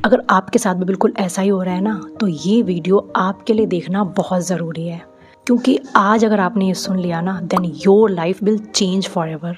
अगर आपके साथ भी बिल्कुल ऐसा ही हो रहा है ना, तो ये वीडियो आपके लिए देखना बहुत ज़रूरी है, क्योंकि आज अगर आपने ये सुन लिया ना, then your life will change forever.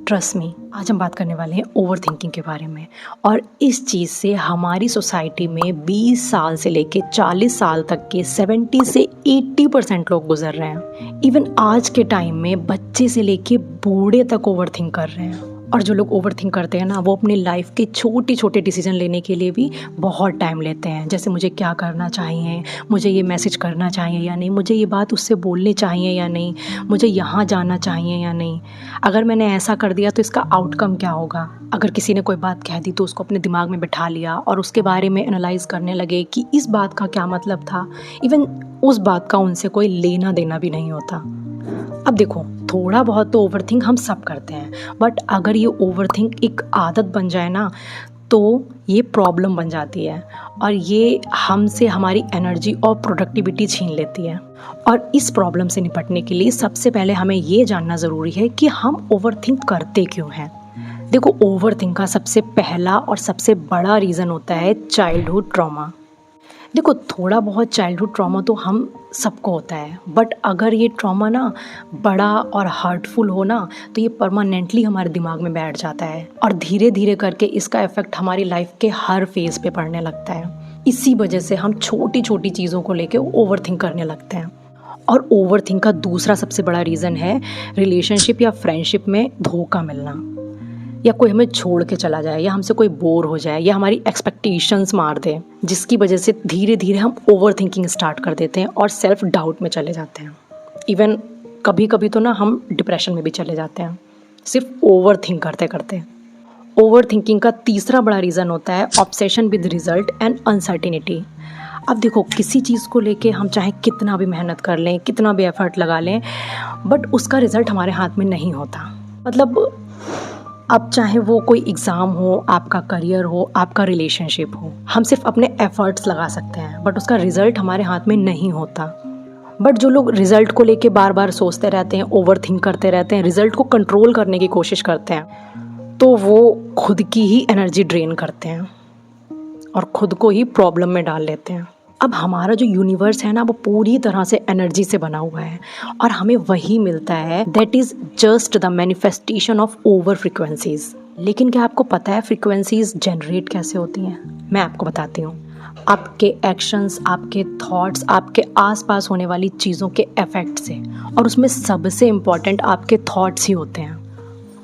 Trust me. आज हम बात करने वाले हैं ओवर थिंकिंग के बारे में, और इस चीज़ से हमारी सोसाइटी में 20 साल से लेके 40 साल तक के 70 से 80% लोग गुजर रहे हैं। इवन आज के टाइम में बच्चे से लेके बूढ़े तक ओवर थिंक कर रहे हैं। और जो लोग ओवर थिंक करते हैं ना, वो अपनी लाइफ के छोटे छोटे डिसीजन लेने के लिए भी बहुत टाइम लेते हैं। जैसे मुझे क्या करना चाहिए, मुझे ये मैसेज करना चाहिए या नहीं, मुझे ये बात उससे बोलनी चाहिए या नहीं, मुझे यहाँ जाना चाहिए या नहीं, अगर मैंने ऐसा कर दिया तो इसका आउटकम क्या होगा। अगर किसी ने कोई बात कह दी तो उसको अपने दिमाग में बिठा लिया और उसके बारे में एनालाइज करने लगे कि इस बात का क्या मतलब था। इवन उस बात का उनसे कोई लेना देना भी नहीं होता। अब देखो, थोड़ा बहुत तो ओवरथिंक हम सब करते हैं, बट अगर ये ओवरथिंक एक आदत बन जाए ना, तो ये प्रॉब्लम बन जाती है और ये हमसे हमारी एनर्जी और प्रोडक्टिविटी छीन लेती है। और इस प्रॉब्लम से निपटने के लिए सबसे पहले हमें ये जानना ज़रूरी है कि हम ओवरथिंक करते क्यों हैं। देखो, ओवरथिंक का सबसे पहला और सबसे बड़ा रीज़न होता है चाइल्डहुड ट्रॉमा। देखो, थोड़ा बहुत चाइल्डहुड ट्रॉमा तो हम सबको होता है, बट अगर ये ट्रॉमा ना बड़ा और हर्टफुल हो ना, तो ये परमानेंटली हमारे दिमाग में बैठ जाता है और धीरे धीरे करके इसका इफ़ेक्ट हमारी लाइफ के हर फेज़ पे पड़ने लगता है। इसी वजह से हम छोटी छोटी चीज़ों को लेके ओवरथिंक करने लगते हैं। और ओवरथिंक का दूसरा सबसे बड़ा रीज़न है रिलेशनशिप या फ्रेंडशिप में धोखा मिलना, या कोई हमें छोड़ के चला जाए, या हमसे कोई बोर हो जाए, या हमारी एक्सपेक्टेशंस मार दे, जिसकी वजह से धीरे धीरे हम ओवर थिंकिंग स्टार्ट कर देते हैं और सेल्फ डाउट में चले जाते हैं। इवन कभी कभी तो ना हम डिप्रेशन में भी चले जाते हैं, सिर्फ ओवर थिंक करते करते। ओवर थिंकिंग का तीसरा बड़ा रीज़न होता है obsession with result and uncertainty. अब देखो, किसी चीज़ को लेके हम चाहे कितना भी मेहनत कर लें, कितना भी एफर्ट लगा लें, बट उसका रिज़ल्ट हमारे हाथ में नहीं होता। मतलब अब चाहे वो कोई एग्ज़ाम हो, आपका करियर हो, आपका रिलेशनशिप हो, हम सिर्फ अपने एफ़र्ट्स लगा सकते हैं, बट उसका रिज़ल्ट हमारे हाथ में नहीं होता। बट जो लोग रिज़ल्ट को लेके बार बार सोचते रहते हैं, ओवर थिंक करते रहते हैं, रिज़ल्ट को कंट्रोल करने की कोशिश करते हैं, तो वो खुद की ही एनर्जी ड्रेन करते हैं और खुद को ही प्रॉब्लम में डाल लेते हैं। अब हमारा जो यूनिवर्स है ना, वो पूरी तरह से एनर्जी से बना हुआ है और हमें वही मिलता है, that is just the manifestation of over frequencies. लेकिन क्या आपको पता है फ्रिक्वेंसीज जनरेट कैसे होती हैं? मैं आपको बताती हूँ। आपके एक्शंस, आपके थॉट्स, आपके आसपास होने वाली चीज़ों के इफेक्ट से, और उसमें सबसे इम्पॉर्टेंट आपके थॉट्स ही होते हैं।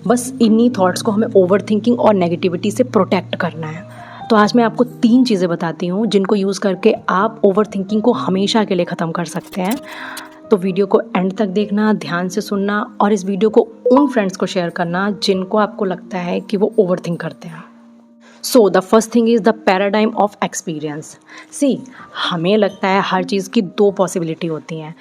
बस इन्हीं थॉट्स को हमें ओवर थिंकिंग और नेगेटिविटी से प्रोटेक्ट करना है। तो आज मैं आपको 3 चीज़ें बताती हूँ जिनको यूज़ करके आप ओवर थिंकिंग को हमेशा के लिए ख़त्म कर सकते हैं। तो वीडियो को एंड तक देखना, ध्यान से सुनना, और इस वीडियो को उन फ्रेंड्स को शेयर करना जिनको आपको लगता है कि वो ओवर थिंक करते हैं। So the first thing is the paradigm of experience. See, हमें लगता है हर चीज़ की 2 पॉसिबिलिटी होती हैं।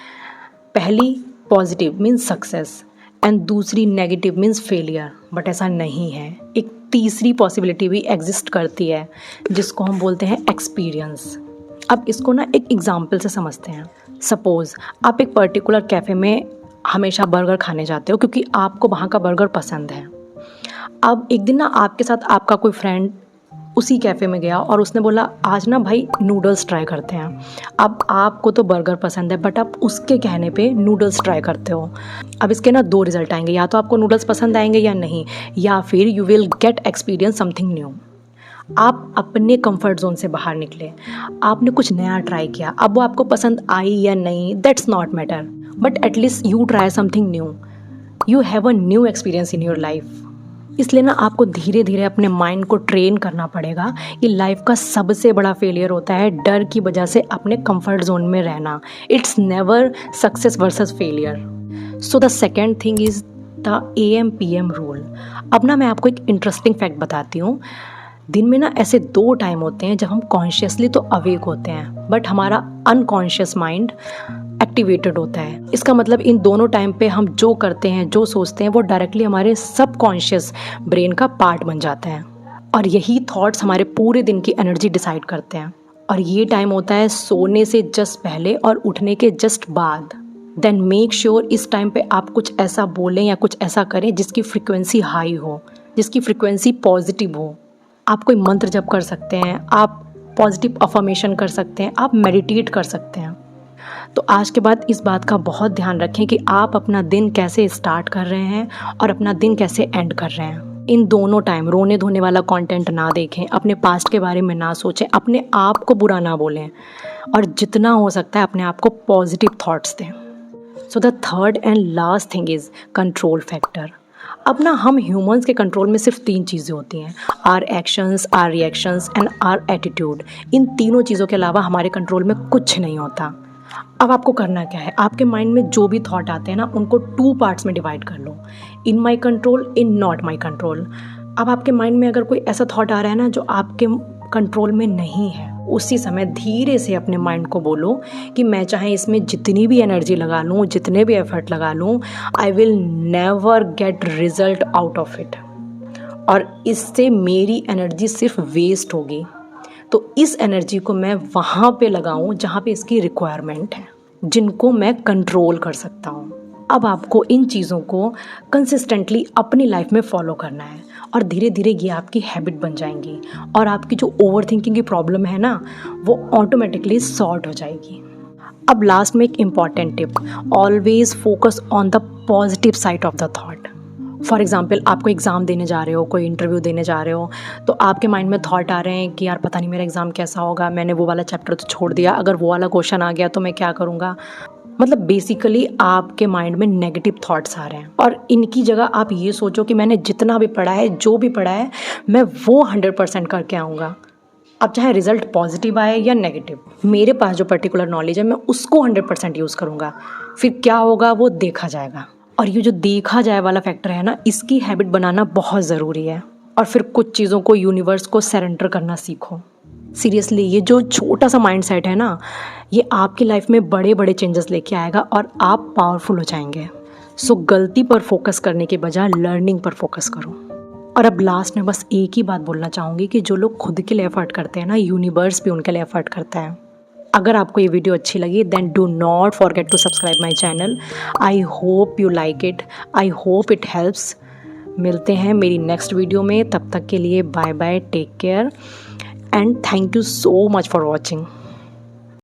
पहली पॉजिटिव मीन्स सक्सेस एंड दूसरी नेगेटिव मीन्स फेलियर, बट ऐसा नहीं है। एक तीसरी पॉसिबिलिटी भी एग्जिस्ट करती है जिसको हम बोलते हैं एक्सपीरियंस। अब इसको ना एक एग्जाम्पल से समझते हैं। सपोज़ आप एक पर्टिकुलर कैफ़े में हमेशा बर्गर खाने जाते हो क्योंकि आपको वहाँ का बर्गर पसंद है। अब एक दिन ना आपके साथ आपका कोई फ्रेंड उसी कैफ़े में गया और उसने बोला, आज ना भाई नूडल्स ट्राई करते हैं। अब आपको तो बर्गर पसंद है, बट आप उसके कहने पे नूडल्स ट्राई करते हो। अब इसके ना 2 रिज़ल्ट आएंगे, या तो आपको नूडल्स पसंद आएंगे या नहीं, या फिर you will get experience something new. आप अपने कंफर्ट जोन से बाहर निकले, आपने कुछ नया ट्राई किया। अब वो आपको पसंद आई या नहीं, that's not matter, but at least you try something new, you have a new experience in your life. इसलिए ना आपको धीरे धीरे अपने माइंड को ट्रेन करना पड़ेगा कि लाइफ का सबसे बड़ा फेलियर होता है डर की वजह से अपने कंफर्ट जोन में रहना। It's never success versus failure. So the second thing is the AM/PM rule. अब ना मैं आपको एक इंटरेस्टिंग फैक्ट बताती हूँ। दिन में ना ऐसे 2 टाइम होते हैं जब हम कॉन्शियसली तो अवेक होते हैं, बट हमारा अनकॉन्शियस माइंड एक्टिवेटेड होता है। इसका मतलब इन दोनों टाइम पे हम जो करते हैं, जो सोचते हैं, वो डायरेक्टली हमारे सबकॉन्शियस ब्रेन का पार्ट बन जाते हैं, और यही थॉट्स हमारे पूरे दिन की एनर्जी डिसाइड करते हैं। और ये टाइम होता है सोने से जस्ट पहले और उठने के जस्ट बाद। देन मेक श्योर इस टाइम पे आप कुछ ऐसा बोलें या कुछ ऐसा करें जिसकी फ्रिक्वेंसी हाई हो, जिसकी फ्रिक्वेंसी पॉजिटिव हो। आप कोई मंत्र जप कर सकते हैं, आप पॉजिटिव अफर्मेशन कर सकते हैं, आप मेडिटेट कर सकते हैं। तो आज के बाद इस बात का बहुत ध्यान रखें कि आप अपना दिन कैसे स्टार्ट कर रहे हैं और अपना दिन कैसे एंड कर रहे हैं। इन दोनों टाइम रोने धोने वाला कंटेंट ना देखें, अपने पास्ट के बारे में ना सोचें, अपने आप को बुरा ना बोलें और जितना हो सकता है अपने आप को पॉजिटिव थॉट्स दें। So the third and last thing is control factor. अब ना हम ह्यूमंस के कंट्रोल में सिर्फ 3 चीज़ें होती हैं, our actions, our reactions and our attitude. इन तीनों चीज़ों के अलावा हमारे कंट्रोल में कुछ नहीं होता। अब आपको करना क्या है, आपके माइंड में जो भी थॉट आते हैं ना उनको 2 पार्ट्स में डिवाइड कर लो, in my control, in not my control. अब आपके माइंड में अगर कोई ऐसा थॉट आ रहा है ना जो आपके कंट्रोल में नहीं है, उसी समय धीरे से अपने माइंड को बोलो कि मैं चाहे इसमें जितनी भी एनर्जी लगा लूँ, जितने भी एफर्ट लगा लूँ, I will never get result out of it, और इससे मेरी एनर्जी सिर्फ वेस्ट होगी। तो इस एनर्जी को मैं वहाँ पे लगाऊं जहाँ पे इसकी रिक्वायरमेंट है, जिनको मैं कंट्रोल कर सकता हूँ। अब आपको इन चीज़ों को कंसिस्टेंटली अपनी लाइफ में फॉलो करना है और धीरे धीरे ये आपकी हैबिट बन जाएंगी और आपकी जो ओवर थिंकिंग की प्रॉब्लम है ना वो ऑटोमेटिकली सॉर्ट हो जाएगी। अब लास्ट में एक important tip, always focus on the positive side of the thought. For example आपको एग्ज़ाम देने जा रहे हो, कोई इंटरव्यू देने जा रहे हो, तो आपके माइंड में थॉट आ रहे हैं कि यार पता नहीं मेरा एग्ज़ाम कैसा होगा, मैंने वो वाला चैप्टर तो छोड़ दिया, अगर वो वाला क्वेश्चन आ गया तो मैं क्या करूँगा। मतलब बेसिकली आपके माइंड में नेगेटिव थॉट्स आ रहे हैं और इनकी जगह आप ये सोचो कि मैंने जितना भी पढ़ा है, जो भी पढ़ा है, मैं वो 100% करके आऊँगा। अब चाहे रिजल्ट पॉजिटिव आए या नेगेटिव, मेरे पास जो पर्टिकुलर नॉलेज है मैं उसको 100% यूज़ करूँगा, फिर क्या होगा वो देखा जाएगा। और ये जो देखा जाए वाला फैक्टर है ना, इसकी हैबिट बनाना बहुत ज़रूरी है। और फिर कुछ चीज़ों को यूनिवर्स को सरेंडर करना सीखो। सीरियसली ये जो छोटा सा माइंडसेट है ना, ये आपकी लाइफ में बड़े बड़े चेंजेस लेके आएगा और आप पावरफुल हो जाएंगे। सो गलती पर फोकस करने के बजाय लर्निंग पर फोकस करो। और अब लास्ट में बस एक ही बात बोलना चाहूँगी कि जो लोग खुद के लिए एफर्ट करते हैं ना, यूनिवर्स भी उनके लिए एफर्ट करता है। अगर आपको ये वीडियो अच्छी लगी then do not forget to subscribe my channel. I hope you like it, I hope it helps. मिलते हैं मेरी नेक्स्ट वीडियो में, तब तक के लिए bye bye, take care and thank you so much for watching.